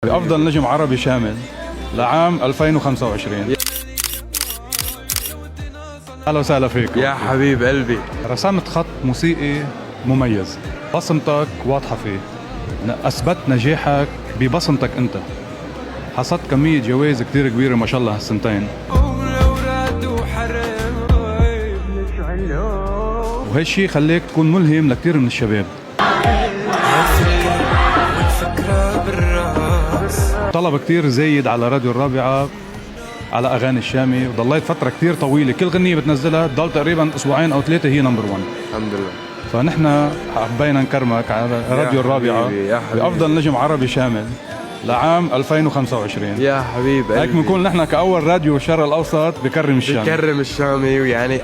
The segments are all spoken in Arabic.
أفضل نجم عربي شامل لعام 2025. أهلا وسهلا فيك يا حبيب قلبي. رسمت خط موسيقي مميز، بصمتك واضحة فيه، أثبت نجاحك ببصمتك أنت، حصدت كمية جوائز كتير كبيرة ما شاء الله هالسنتين، وهالشي خليك تكون ملهم لكتير من الشباب. طلب كتير زايد على راديو الرابعة على أغاني الشامي، وضليت فترة كتير طويلة كل غنية بتنزلها تضل تقريبا أسبوعين أو ثلاثة هي نمبر 1. الحمد لله. فنحن حبينا نكرمك على راديو الرابعة بأفضل نجم عربي شامل لعام 2025. يا حبيب قلبي. هيك بنكون نحن كأول راديو بالشرق الأوسط بكرم الشامي. بكرم الشامي، ويعني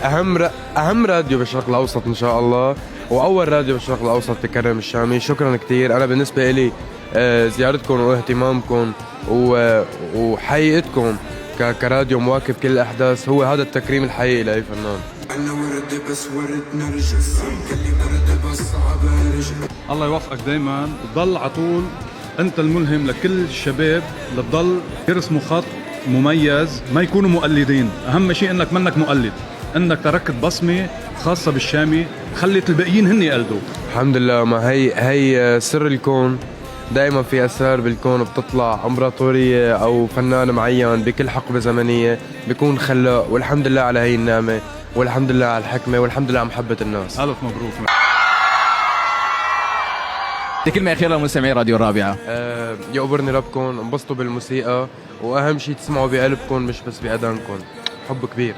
أهم راديو بالشرق الأوسط إن شاء الله، وأول راديو بالشرق الأوسط بكرم الشامي. شكرا كتير. أنا بالنسبة إلي زيارتكم واهتمامكم وحقيقتكم كراديو مواكب كل الأحداث هو هذا التكريم الحقيقي لأي فنان. الله يوفقك دايما، وتضل على طول انت الملهم لكل الشباب اللي بضل يرسموا خط مميز، ما يكونوا مقلدين. اهم شيء انك منك مقلد، انك تركت بصمه خاصه بالشامي خلت الباقيين هن يقلدوا. الحمد لله. ما هي سر الكون. دائما في اسرار بالكون بتطلع. امبراطوريه او فنان معين بكل حقبه زمنيه بيكون خلاق، والحمد لله على هي النعمه، والحمد لله على الحكمه، والحمد لله على محبه الناس. الف مبروك. كلمة أخيرة لمستمعي راديو الرابعة. يقبرني ربكم، انبسطوا بالموسيقى، واهم شيء تسمعوا بقلبكم مش بس باذانكم. حب كبير.